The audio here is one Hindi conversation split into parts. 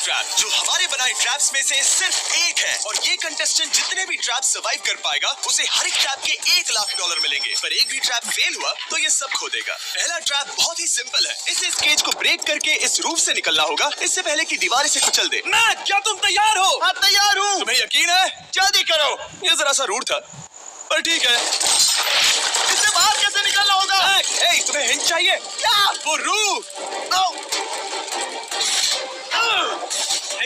ट्रैप, जो हमारे बनाए ट्रैप्स में से सिर्फ एक है, और ये कंटेस्टेंट जितने भी ट्रैप सर्वाइव कर पाएगा उसे हर एक ट्रैप के $1,00,000 मिलेंगे। पर एक भी ट्रैप फेल हुआ तो ये सब खो देगा। पहला ट्रैप बहुत ही सिंपल है, इसे इस केज को ब्रेक करके इस रूफ से निकलना होगा, इससे पहले कि दीवार इसे कुचल दे। मैक, क्या तुम तैयार हो? हाँ, तैयार हूँ। तुम्हें यकीन है? जल्दी करो। ये जरा सा रूट था, पर ठीक है। इससे बाहर कैसे निकलना होगा? मैक, तुम्हें हिंट चाहिए क्या? वो रूफ।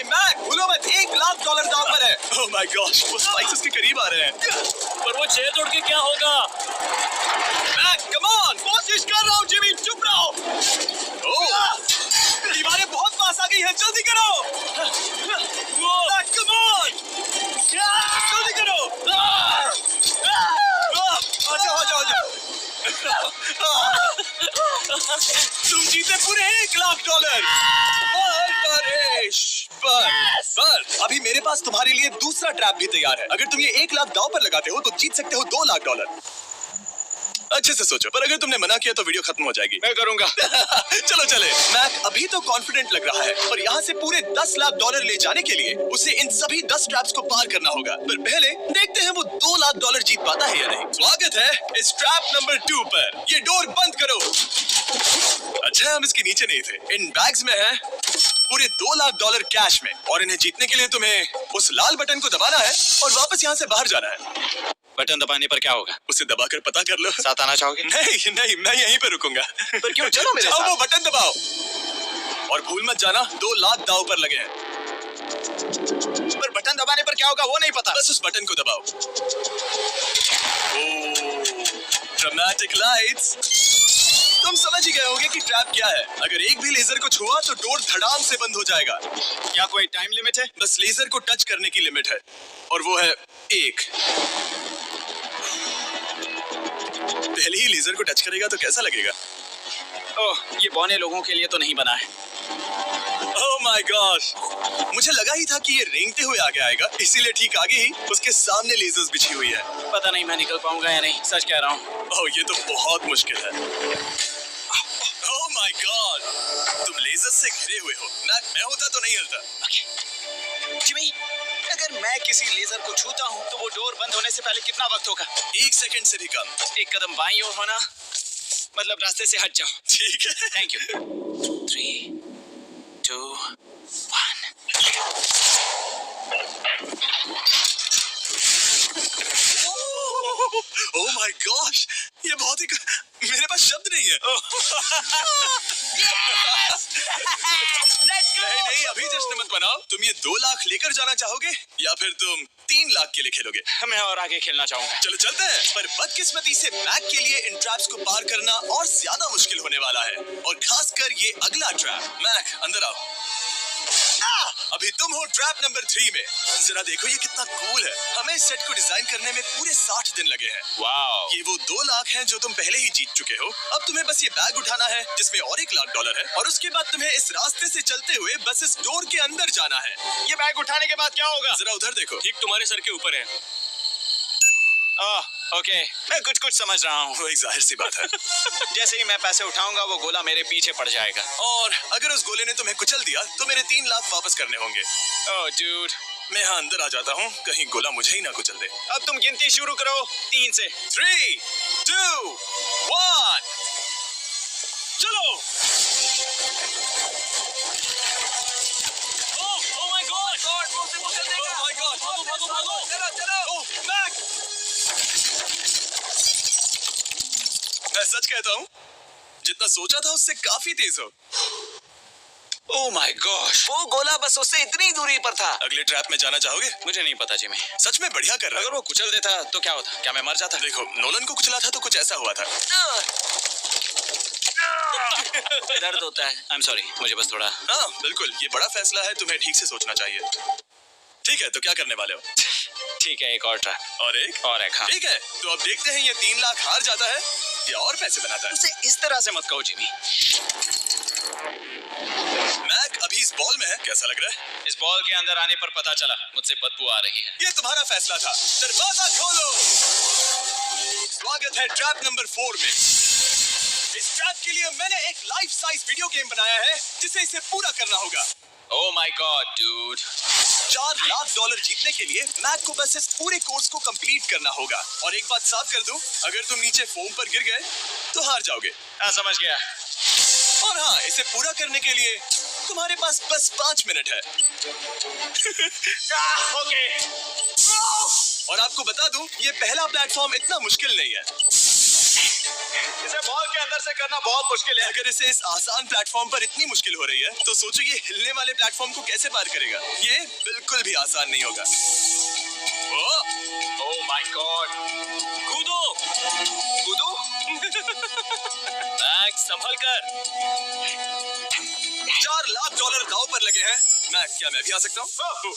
मैक, भूलो मत, $1,00,000 दांव पर है। ओह माय गॉश, वो स्पाइक्स उसके करीब आ रहे हैं। पर वो चेयर तोड़ के क्या होगा? मैक, कम ऑन, कोशिश कर रहा हूँ जिमी, चुप रहो। ओह, दीवारें बहुत पास आ गई हैं, जल्दी करो। मैक, कम ऑन, जल्दी करो। आजाओ। तुम जीते पूरे $1,00,000। पर अभी मेरे पास तुम्हारे लिए दूसरा ट्रैप भी तैयार है। अगर तुम ये $1,00,000 दांव पर लगाते हो तो जीत सकते हो $2,00,000। अच्छे से सोचो, पर अगर तुमने मना किया तो वीडियो खत्म हो जाएगी। मैं करूंगा। चलो चले। मैक अभी तो कॉन्फिडेंट लग रहा है, पर यहाँ से पूरे $10,00,000 ले जाने के लिए उसे इन सभी 10 ट्रैप्स को पार करना होगा। पर पहले देखते हैं वो $2,00,000 जीत पाता है या नहीं। स्वागत है इस ट्रैप नंबर 2 पर। ये डोर बंद करो। अच्छा, हम इसके नीचे नहीं थे। इन बैग्स में है पूरे $2,00,000 कैश में, और इन्हें जीतने के लिए तुम्हें उस लाल बटन को दबाना है और वापस यहाँ से बाहर जाना है। बटन दबाने पर क्या होगा? उसे दबाकर पता कर लो। साथ आना चाहोगे? नहीं, मैं यहीं पे रुकूंगा। पर क्यों? चलो मेरे साथ। वो बटन दबाओ और भूल मत जाना, $2,00,000 दांव पर लगे हैं। पर बटन दबाने पर क्या होगा वो नहीं पता। बस उस बटन को दबाओ। Dramatic lights. तुम समझ ही गए होगे कि ट्रैप क्या है। अगर एक भी लेजर को छुआ तो डोर धड़ाम से बंद हो जाएगा। क्या कोई टाइम लिमिट है? बस लेजर को टच करने की लिमिट है, और वो है 1। पहले ही लेजर को टच करेगा तो कैसा लगेगा? ओह, ये बौने लोगों के लिए तो नहीं बना है। ओह माय गॉश, मुझे लगा ही था कि ये रेंगते हुए आगे आएगा, इसीलिए ठीक आगे ही उसके सामने लेजर्स बिछी हुई है। पता नहीं मैं निकल पाऊंगा या नहीं, सच कह रहा हूँ। ओह, ये तो बहुत मुश्किल है। ओह माय गॉड, तुम लेजर से घिरे हुए हो। मैं होता तो नहीं हिलता। जिमी, अगर मैं किसी लेजर को छूता हूँ तो वो डोर बंद होने से पहले कितना वक्त होगा? 1 सेकंड से भी कम। एक कदम बाईं ओर होना, मतलब रास्ते से हट जाओ। ठीक है, thank you. 3, 2, 1। Oh my gosh, ये बहुत ही, मेरे पास शब्द नहीं है। नहीं, अभी जश्न मत मनाओ। तुम ये 2,00,000 लेकर जाना चाहोगे या फिर तुम 3,00,000 के लिए खेलोगे? मैं और आगे खेलना चाहूंगा। चलो चलते हैं। पर बदकिस्मती से मैक के लिए इन ट्रैप्स को पार करना और ज्यादा मुश्किल होने वाला है, और खासकर ये अगला ट्रैप। मैक, अंदर आओ। अभी तुम हो ट्रैप नंबर 3 में। जरा देखो ये कितना कूल है। हमें इस सेट को डिजाइन करने में पूरे 60 दिन लगे हैं। वाओ। ये वो 2,00,000 हैं जो तुम पहले ही जीत चुके हो। अब तुम्हें बस ये बैग उठाना है जिसमें और $1,00,000 है, और उसके बाद तुम्हें इस रास्ते से चलते हुए बस इस डोर के अंदर जाना है। ये बैग उठाने के बाद क्या होगा? जरा उधर देखो। ठीक तुम्हारे सर के ऊपर है। ओके, मैं कुछ समझ रहा हूँ। वही जाहिर सी बात है। जैसे ही मैं पैसे उठाऊंगा वो गोला मेरे पीछे पड़ जाएगा। और अगर उस गोले ने तुम्हें कुचल दिया तो मेरे 3,00,000 वापस करने होंगे। ओह डूड, मैं यहाँ अंदर आ जाता हूँ, कहीं गोला मुझे ही ना कुचल दे। अब तुम गिनती शुरू करो 3 से। 3, 2, 1, चलो। ओह माय गॉड, वो से कुचल देगा। ओह माय गॉड, भागो। चलो। ओह मैक, मैं सच कहता हूँ, जितना सोचा था उससे काफी तेज हो। ओह माय गॉश, वो गोला बस उससे इतनी दूरी पर था। अगले ट्रैप में जाना चाहोगे? मुझे नहीं पता जिमी। सच में बढ़िया कर रहा है। अगर वो कुचल देता तो क्या होता? क्या मैं मर जाता? देखो, नोलन को कुचला था तो कुछ ऐसा हुआ था। दर्द होता है। आई एम सॉरी, मुझे बस थोड़ा। हाँ बिल्कुल, ये बड़ा फैसला है, तुम्हें ठीक से सोचना चाहिए। ठीक है, तो क्या करने वाले हो? ठीक है, एक और ट्रैप। और एक? हाँ। ठीक है, तो अब देखते हैं ये 3,00,000 हार जाता है या और पैसे बनाता है। उसे इस तरह से मत कहो जिमी। मैक अभी इस बॉल में है, कैसा लग रहा है? इस बॉल के अंदर आने पर पता चला मुझसे बदबू आ रही है। ये तुम्हारा फैसला था, दरवाजा खोलो। स्वागत है ट्रैप नंबर 4 में। इस ट्रैप के लिए मैंने एक लाइफ साइज वीडियो गेम बनाया है जिसे इसे पूरा करना होगा। Oh my God, dude. $4 lakh जीतने के लिए मैक को बस इस पूरे कोर्स को कंप्लीट करना होगा। और एक बात साफ कर दूं, अगर तुम नीचे फोम पर गिर गए तो हार जाओगे। हाँ, समझ गया। और हाँ, इसे पूरा करने के लिए तुम्हारे पास बस 5 मिनट है। ओके। और आपको बता दूं, ये पहला प्लेटफॉर्म इतना मुश्किल नहीं है। इसे बॉल के अंदर से करना बहुत मुश्किल है। अगर इसे इस आसान प्लेटफॉर्म पर इतनी मुश्किल हो रही है, तो सोचो ये हिलने वाले प्लेटफॉर्म को कैसे पार करेगा। ये बिल्कुल भी आसान नहीं होगा। Oh my God. कूदो। कूदो। मैक, संभल कर। $4 लाख दांव पर लगे हैं। क्या मैं भी आ सकता हूँ?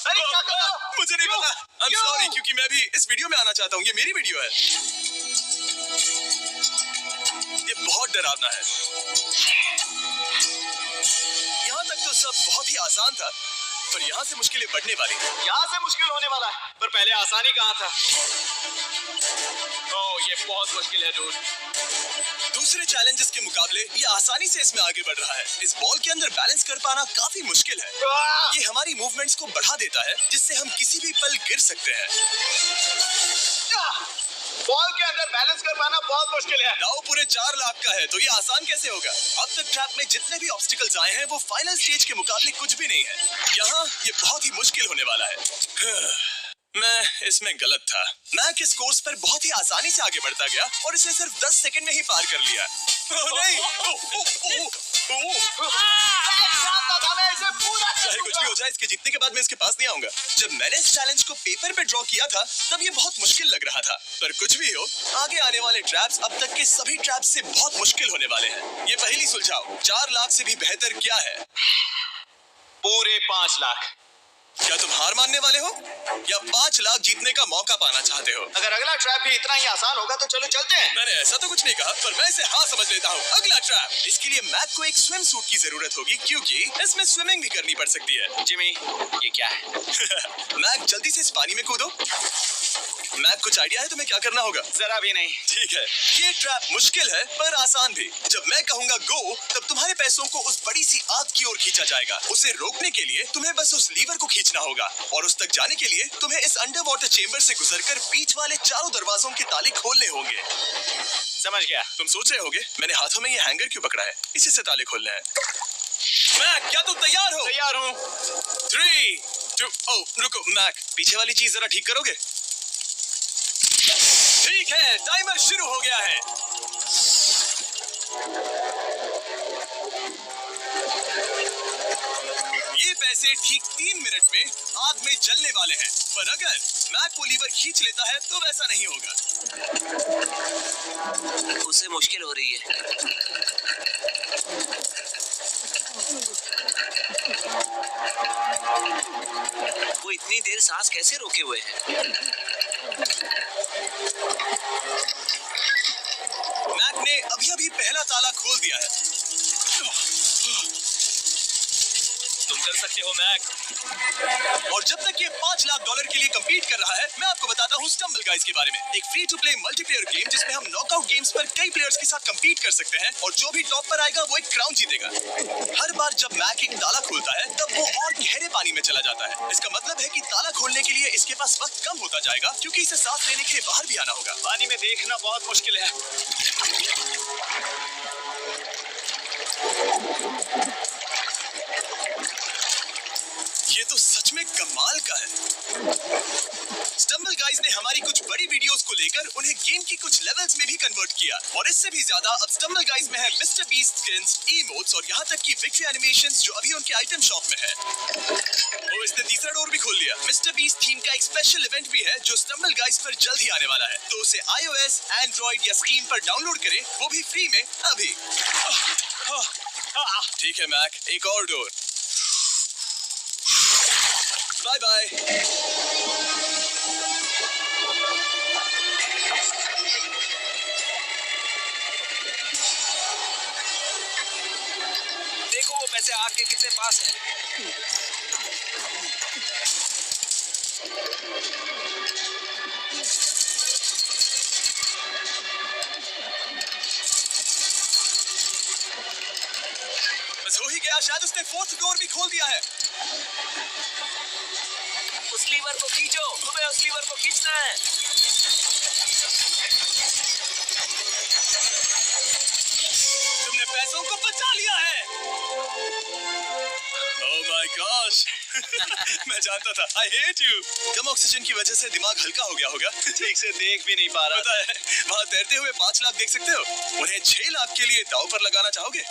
अरे क्या कर रहे हो? मुझे नहीं पता। I'm sorry, क्योंकि मैं भी इस वीडियो में आना चाहता हूँ। ये मेरी वीडियो है। ये बहुत डरावना है। यहाँ तक तो सब बहुत ही आसान था, पर यहाँ से मुश्किलें बढ़ने वाली हैं। यहाँ से मुश्किल होने वाला है, पर पहले आसानी कहाँ था? ओह, ये बहुत मुश्किल है दूर। दूसरे चैलेंजेस के मुकाबले ये आसानी से इसमें आगे बढ़ रहा है। इस बॉल के अंदर बैलेंस कर पाना काफी मुश्किल है। ये हमारी मूवमेंट्स को बढ़ा देता है, जिससे हम किसी भी पल गिर सकते हैं। बॉल के अंदर बैलेंस कर पाना बहुत मुश्किल है। दाव पूरे 4 लाख का है, तो ये आसान कैसे होगा? अब तक ट्रैक में जितने भी ऑब्स्टिकल्स आए हैं, वो फाइनल स्टेज के मुकाबले कुछ भी नहीं है। यहाँ ये बहुत ही मुश्किल होने वाला है। मैं इसमें गलत था। मैक इस कोर्स पर बहुत ही आसानी से आगे बढ़ता गया और इसे सिर्फ 10 सेकंड में ही पार कर लिया। नहीं! चाहे कुछ भी हो जाए, इसके जीतने के बाद मैं इसके पास नहीं आऊंगा। जब मैंने इस चैलेंज को पेपर पे ड्रॉ किया था, तब ये बहुत मुश्किल लग रहा था। पर कुछ भी हो, आगे आने वाले ट्रैप्स अब तक के सभी ट्रैप्स से बहुत मुश्किल होने वाले हैं। ये पहेली सुलझाओ, 4 लाख से भी बेहतर क्या है? पूरे 5 लाख। क्या तुम हार मानने वाले हो या 5 लाख जीतने का मौका पाना चाहते हो? अगर अगला ट्रैप भी इतना ही आसान होगा तो चलो चलते हैं। मैंने ऐसा तो कुछ नहीं कहा, पर मैं इसे हाँ समझ लेता हूँ। अगला ट्रैप। इसके लिए मैक को एक स्विम सूट की जरूरत होगी, क्योंकि इसमें स्विमिंग भी करनी पड़ सकती है। जिमी, ये क्या है? मैक, जल्दी से इस पानी में कूदो। मैक, कुछ आइडिया है तुम्हें क्या करना होगा? जरा भी नहीं। ठीक है, ये ट्रैप मुश्किल है पर आसान भी। जब मैं कहूंगा गो, तब तुम्हारे पैसों को उस बड़ी सी आग की ओर खींचा जाएगा। उसे रोकने के लिए तुम्हें बस उस लीवर को खींचना होगा, और उस तक जाने के लिए तुम्हें इस अंडर वाटर चेंबर से गुजरकर बीच वाले चारों दरवाजों के ताले खोलने होंगे। समझ गया। तुम सोच रहे होगे मैंने हाथों में ये हैंगर क्यों पकड़ा है? इसी से ताले खोलने हैं। मैक, क्या तुम तैयार हो? तैयार हूँ। 3, 2, रुको मैक, पीछे वाली चीज जरा ठीक करोगे? ठीक है, टाइमर शुरू हो गया है। ये पैसे ठीक 3 मिनट में आग में जलने वाले हैं, पर अगर मैक वो लीवर खींच लेता है तो वैसा नहीं होगा। उसे मुश्किल हो रही है। वो इतनी देर सांस कैसे रोके हुए है? मैक ने अभी पहला ताला खोल दिया है। तुम कर सकते हो मैक। और जब तक ये $5 लाख के लिए कंपीट कर रहा है, मैं आपको बताता हूँ स्टम्बल गाइज के बारे में। एक free to play multiplayer game जिसमें हम नॉकआउट गेम्स पर कई प्लेयर्स के साथ कंपीट कर सकते हैं, और जो भी टॉप पर आएगा वो एक क्राउन जीतेगा। हर बार जब मैक एक ताला खोलता है, तब वो और गहरे पानी में चला जाता है। इसका मतलब है कि ताला खोलने के लिए इसके पास वक्त कम होता जाएगा, क्योंकि इसे सांस लेने के लिए बाहर भी आना होगा। पानी में देखना बहुत मुश्किल है। ये तो सच में कमाल का है। स्टम्बल गाइज ने हमारी कुछ बड़ी वीडियोस को लेकर उन्हें गेम की कुछ लेवल्स में भी कन्वर्ट किया, और इससे भी ज्यादा अब स्टम्बल गाइज में है मिस्टर बीस्ट स्किन्स, इमोट्स और यहाँ तक की विक्ट्री एनिमेशंस जो अभी उनके आइटम शॉप में है। और इसने तीसरा डोर भी खोल लिया। मिस्टर बीस्ट थीम का एक स्पेशल इवेंट भी है जो स्टम्बल गाइज पर जल्द ही आने वाला है, तो उसे iOS, Android या Steam पर डाउनलोड करें, वो भी फ्री में अभी। ठीक है मैक, एक और डोर। Bye bye. देखो वो पैसे आग के कितने पास हैं। बस हो ही गया या शायद उसने फोर्थ डोर भी खोल दिया है। उस लीवर को खींचो, तुम्हें उस लीवर को खींचना है। तुमने पैसों को बचा लिया है। Oh my gosh! मैं जानता था। I hate you. Come oxygen की वजह से दिमाग हल्का हो गया होगा। ठीक से देख भी नहीं पा रहा। पता है, वहाँ तैरते हुए 5 लाख देख सकते हो। उन्हें 6 लाख के लिए दांव पर लगाना चाहोगे?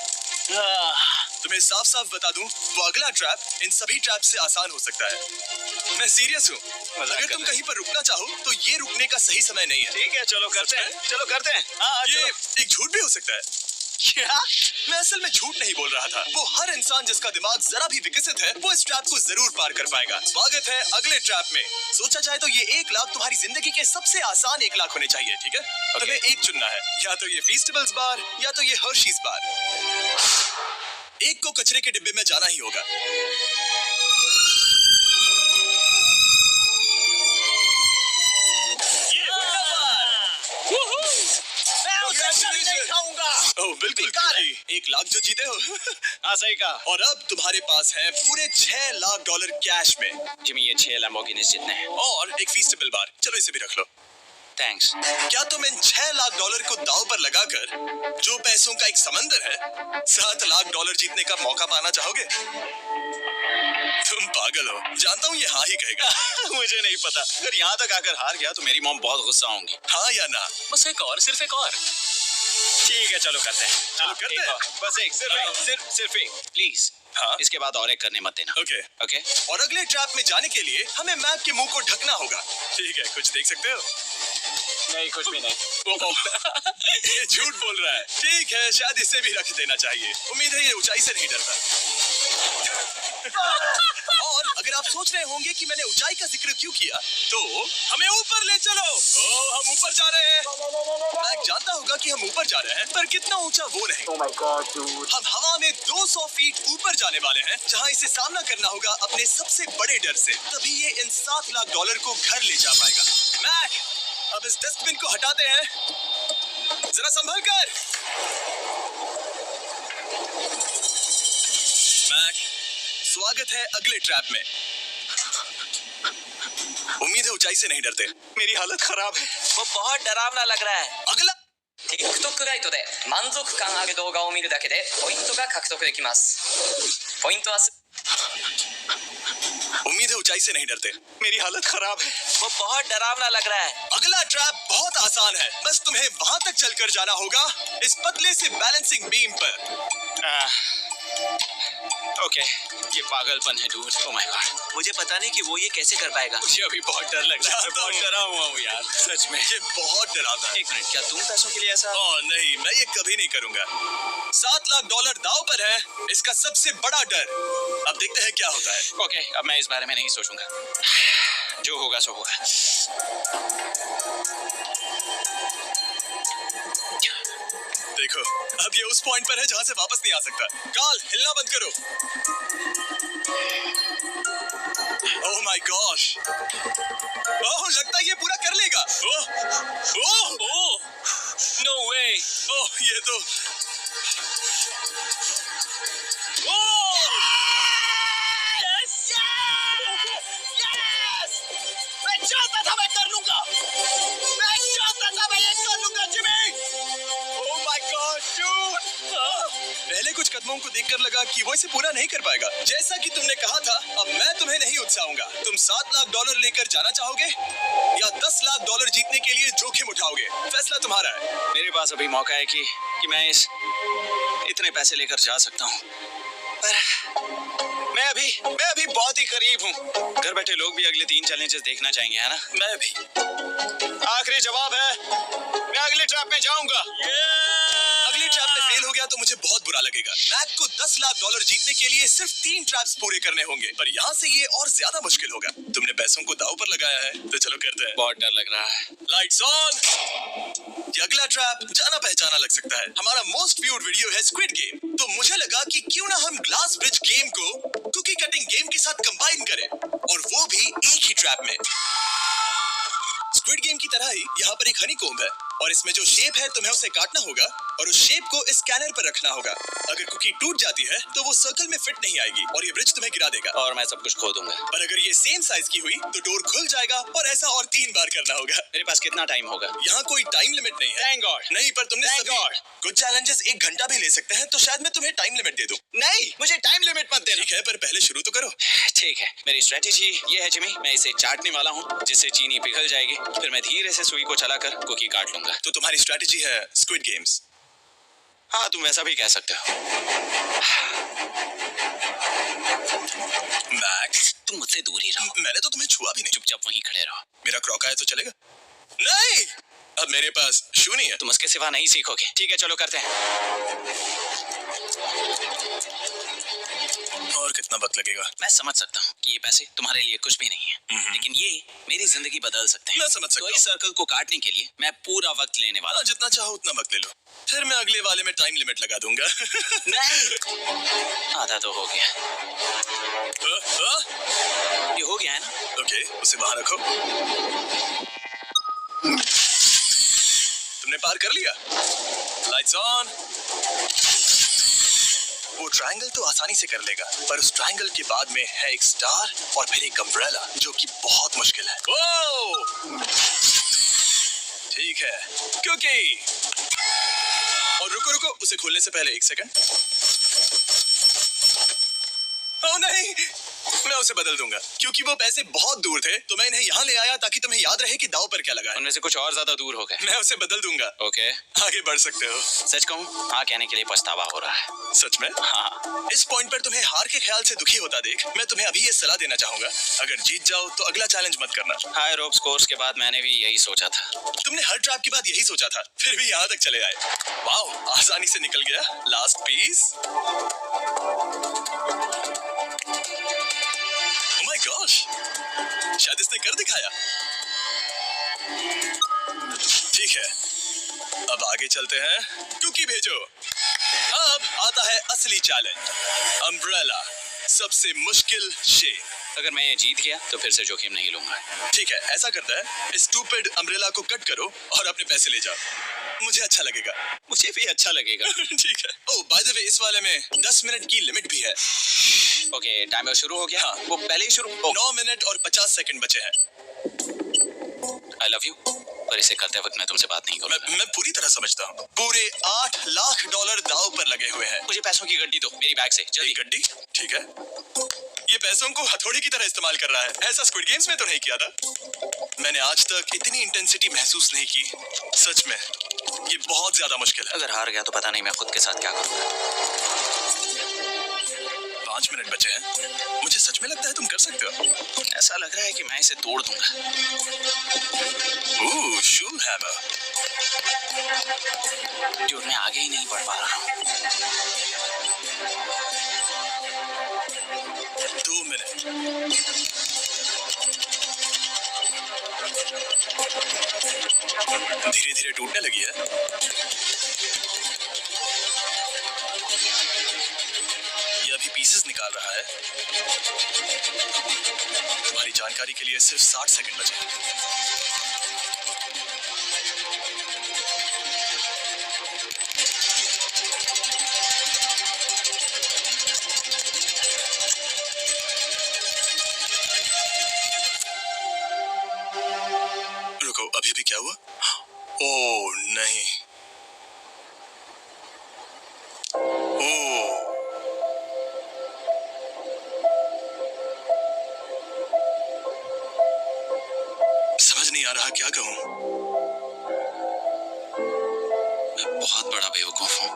तुम्हें साफ साफ बता दूं, वो अगला ट्रैप इन सभी ट्रैप से आसान हो सकता है। मैं सीरियस हूँ। अगर तुम कहीं पर रुकना चाहो तो ये रुकने का सही समय नहीं है। ठीक है, चलो करते हैं, चलो करते हैं। हाँ, ये एक झूठ भी हो सकता है। क्या? मैं असल में झूठ नहीं बोल रहा था। वो हर इंसान जिसका दिमाग जरा भी विकसित है, वो इस ट्रैप को जरूर पार कर पाएगा। स्वागत है अगले ट्रैप में। सोचा जाए तो ये 1 लाख तुम्हारी जिंदगी के सबसे आसान 1 लाख होने चाहिए, ठीक है? तुम्हें एक चुनना है, या तो ये फीस्टेबल्स बार या तो ये हर्शीज बार। एक को कचरे के डिब्बे में जाना ही होगा। ओह बिल्कुल, 1 लाख जो जीते हो। हाँ, सही कहा। और अब तुम्हारे पास है पूरे $6 लाख कैश में जिमी, ये 6 लैम्बोर्गिनीज जितने हैं। और एक फीस्टेबल बार। चलो इसे भी रख लो। थैंक्स। क्या तुम इन $6 लाख को दांव पर लगाकर, जो पैसों का एक समंदर है, $7 लाख जीतने का मौका पाना चाहोगे? तुम पागल हो। जानता हूँ ये हाँ ही कहेगा। मुझे नहीं पता। अगर यहाँ तक आकर हार गया तो मेरी मॉम बहुत गुस्सा होंगी। हाँ या ना? बस एक और, सिर्फ एक और। ठीक है, चलो करते हैं। चलो करते एक हैं। और। बस एक, सिर्फ एक। प्लीज, हाँ इसके बाद और एक करने मत देना। ओके। ओके? और अगले ट्रैप में जाने के लिए हमें मैप के मुंह को ढकना होगा। ठीक है, कुछ देख सकते हो? नहीं, कुछ भी नहीं। ये झूठ बोल रहा है। ठीक है, शायद इसे भी रख देना चाहिए। उम्मीद है ये ऊंचाई से नहीं डरता। और अगर आप सोच रहे होंगे कि मैंने ऊंचाई का जिक्र क्यों किया, तो हमें ऊपर ले चलो। हम ऊपर जा रहे हैं। मैं जानता होगा कि हम ऊपर जा रहे हैं, पर कितना ऊंचा वो नहीं। Oh my God, dude. हम हवा में 200 फीट ऊपर जाने वाले हैं, जहां इसे सामना करना होगा अपने सबसे बड़े डर से। तभी ये इन $7 लाख को घर ले जा पाएगा। मैक, अब इस डस्टबिन को हटाते हैं। जरा संभल कर। मैक, स्वागत है अगले ट्रैप में। उम्मीद है ऊंचाई से नहीं डरते। मेरी हालत खराब है। वो बहुत डरावना लग रहा है। अगला TikTok ライトで満足感ある動画を見るだけでポイントが獲得できます。ポイントは उम्मीद है ऊंचाई से नहीं डरते। मेरी हालत खराब है। वो बहुत डरावना लग रहा है। अगला ट्रैप बहुत आसान है, बस तुम्हें वहां तक चलकर जाना होगा, इस पतले से बैलेंसिंग बीम पर। ओके, ये पागलपन है डूड। ओह माय गॉड, मुझे पता नहीं कि वो ये कैसे कर पाएगा। मुझे अभी बहुत डर लग रहा है। जानता बहुत हूँ। डरा हुआ हूँ यार, सच में। ये बहुत डरावना है। एक मिनट, क्या तुम पैसों के लिए ऐसा? ओह नहीं, मैं ये कभी नहीं करूंगा। $7 लाख दांव पर है, इसका सबसे बड़ा डर। अब देखते हैं क्या होता है। ओके, अब मैं इस बारे में नहीं सोचूंगा। जो होगा सो होगा। देखो, अब ये उस पॉइंट पर है जहां से वापस नहीं आ सकता। काल, हिलना बंद करो। ओह माय गॉश। ओह, लगता है ये पूरा कर लेगा। ओह, ओह, ओह, नो वे। ओह, ये तो मैं चाहता था मैं कर लूंगा। मैं चाहता था मैं ये कर लूंगा Jimmy. Oh my God dude. पहले कुछ कदमों को देखकर लगा कि वो इसे पूरा नहीं कर पाएगा। जैसा कि तुमने कहा था, अब मैं तुम्हें नहीं उकसाऊंगा। तुम $7 लाख लेकर जाना चाहोगे या $10 लाख जीतने के लिए जोखिम उठाओगे? फैसला तुम्हारा है। मेरे पास अभी मौका है कि मैं इतने पैसे लेकर जा सकता हूँ, पर मैं अभी बहुत ही करीब हूँ। घर बैठे लोग भी अगले 3 चैलेंजेस देखना चाहेंगे, है ना? मैं भी। आखिरी जवाब है, मैं अगले ट्रैप में जाऊंगा। अगले ट्रैप में फेल हो गया तो मुझे बहुत बुरा लगेगा। मैक को $10 लाख जीतने के लिए सिर्फ 3 ट्रैप्स पूरे करने होंगे, पर यहाँ से ये और ज्यादा मुश्किल होगा। तुमने पैसों को दांव पर लगाया है, तो चलो करते हैं। बहुत डर लग रहा है। Lights on. ये अगला ट्रैप जाना पहचाना लग सकता है। हमारा मोस्ट व्यूड वीडियो है स्क्विड गेम, तो मुझे लगा कि क्यों ना हम ग्लास ब्रिज गेम को कुकी कटिंग गेम के साथ कंबाइन करें, और वो भी एक ही ट्रैप में। स्क्विड गेम की तरह ही यहाँ पर एक हनीकॉम्ब है, और इसमें जो शेप है तुम्हें उसे काटना होगा और उस शेप को इस स्कैनर पर रखना होगा। अगर कुकी टूट जाती है तो वो सर्कल में फिट नहीं आएगी और ये ब्रिज तुम्हें गिरा देगा। और मैं सब कुछ खो दूंगा। पर अगर ये सेम साइज की हुई तो डोर खुल जाएगा और ऐसा और 3 बार करना होगा। मेरे पास कितना टाइम होगा? यहाँ कोई टाइम लिमिट नहीं है। Thank God. नहीं, पर तुमने Thank सभी God. कुछ चैलेंजेस 1 घंटा भी ले सकते हैं, तो शायद मैं तुम्हें टाइम लिमिट दे दूं। नहीं, मुझे टाइम लिमिट मत देना। ठीक है, पर पहले शुरू तो करो। ठीक है, मेरी स्ट्रेटेजी ये है जिमी, मैं इसे चाटने वाला हूँ जिससे चीनी पिघल जाएगी, फिर मैं धीरे से सुई को चलाकर कुकी काट लूंगा। तो तुम्हारी स्ट्रेटेजी है स्क्विड गेम्स। हाँ, तुम वैसा भी कह सकते हो। मैक्स, तुम मुझसे दूर ही रहो। मैंने तो तुम्हें छुआ भी नहीं। चुपचाप वहीं खड़े रहो। मेरा क्रॉका है तो चलेगा? नहीं, अब मेरे पास शू नहीं है। तुम उसके सिवा नहीं सीखोगे। ठीक है, चलो करते हैं। और कितना वक्त लगेगा? मैं समझ सकता हूँ कि ये पैसे तुम्हारे लिए कुछ भी नहीं है, लेकिन ये मेरी जिंदगी बदल सकते हैं। मैं समझ सकता तो इस सर्कल को काटने के लिए मैं पूरा वक्त लेने वाला हूँ। जितना चाहो उतना वक्त ले लो, फिर मैं अगले वाले में टाइम लिमिट लगा दूंगा। नहीं, आधा तो हो गया। ये हो गया है ना? ओके, उसे वहां रखो। तुमने पार कर लिया। Lights on. वो ट्रायंगल तो आसानी से कर लेगा, पर उस ट्रायंगल के बाद में है एक स्टार और फिर एक अम्ब्रेला, जो कि बहुत मुश्किल है। ओह! ठीक है, क्योंकि और रुको, उसे खोलने से पहले 1 सेकंड। ओह नहीं, मैं उसे बदल दूंगा, क्योंकि वो पैसे बहुत दूर थे, तो मैं इन्हें यहाँ ले आया ताकि तुम्हें याद रहे कि दाव पर क्या लगा है। उनमें से कुछ और ज्यादा दूर हो गए। मैं उसे बदल दूंगा। ओके, आगे बढ़ सकते हो। सच कहूँ, हाँ कहने के लिए पछतावा हो रहा है। सच में? हाँ। इस पॉइंट पर तुम्हें हार के ख्याल से दुखी होता देख मैं तुम्हें अभी ये सलाह देना चाहूंगा, अगर जीत जाओ तो अगला चैलेंज मत करना। हाई रोप्स कोर्स के बाद मैंने भी यही सोचा था। तुमने हर ट्रैप के बाद यही सोचा था, फिर भी यहाँ तक चले आए। वाओ, आसानी से निकल गया। Last piece. Oh my gosh, शायद इसने कर दिखाया। ठीक है, अब आगे चलते हैं। कुकी भेजो। अब आता है असली चैलेंज, अम्ब्रेला, सबसे मुश्किल शेप। अगर मैं ये जीत गया तो फिर से जोखिम नहीं लूंगा। ठीक है, ऐसा करता है, इस स्टूपिड अम्ब्रेला को कट करो और अपने पैसे ले जाओ। मुझे अच्छा लगेगा। मुझे भी अच्छा लगेगा। ठीक है। ओह बाय द वे, इस वाले में 10 मिनट की लिमिट भी है। ओके, टाइमर शुरू हो गया। हाँ। वो पहले ही शुरू। 9 मिनट और 50 सेकंड बचे हैं। आई लव यू, पर इसे करते वक्त मैं तुमसे बात नहीं करूंगा। मैं पूरी तरह समझता हूँ। पूरे $8 लाख दांव पर लगे हुए हैं। मुझे पैसों की गड्डी दो मेरी बैग से, जल्दी। एक गड्डी? ठीक है। ये पैसों को हथौड़ी की तरह इस्तेमाल कर रहा है। ऐसा स्क्विड गेम्स में तो नहीं किया था। मैंने आज तक इतनी इंटेंसिटी महसूस नहीं की। सच में ये बहुत ज्यादा मुश्किल है। अगर हार गया तो पता नहीं मैं खुद के साथ क्या करूंगा। 5 मिनट बचे हैं। मुझे सच में लगता है तुम कर सकते हो। ऐसा लग रहा है कि मैं इसे तोड़ दूंगा। ओह, शू हैमर। जो मैं आगे ही नहीं बढ़ पा रहा हूँ। 2 मिनट। धीरे धीरे टूटने लगी है। ये अभी पीसेस निकाल रहा है। तुम्हारी जानकारी के लिए सिर्फ 60 सेकंड बचे हैं। रुको, अभी अभी क्या हुआ? ओह नहीं। ओह, समझ नहीं आ रहा क्या कहूँ। मैं बहुत बड़ा बेवकूफ हूँ।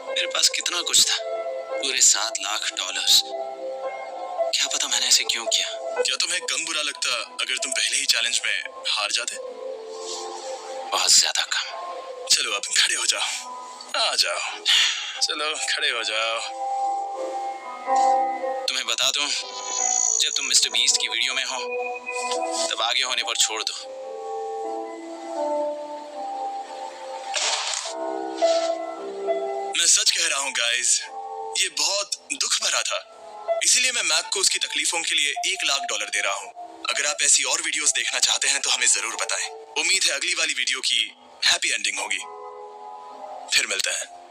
मेरे पास कितना कुछ था, पूरे $7 लाख। क्या पता मैंने ऐसे क्यों किया। क्या तुम्हें कम बुरा लगता अगर तुम पहले ही चैलेंज में हार जाते? बहुत ज्यादा कम। चलो अब खड़े हो जाओ। आ जाओ, चलो खड़े हो जाओ। तुम्हें बता दूं, जब तुम मिस्टर बीस्ट की वीडियो में हो तब आगे होने पर छोड़ दो। मैं सच कह रहा हूँ गाइस, ये बहुत दुख भरा था। इसीलिए मैं मैक को उसकी तकलीफों के लिए $1 लाख दे रहा हूँ। अगर आप ऐसी और वीडियोस देखना चाहते हैं तो हमें जरूर बताएं। उम्मीद है अगली वाली वीडियो की हैप्पी एंडिंग होगी। फिर मिलते हैं।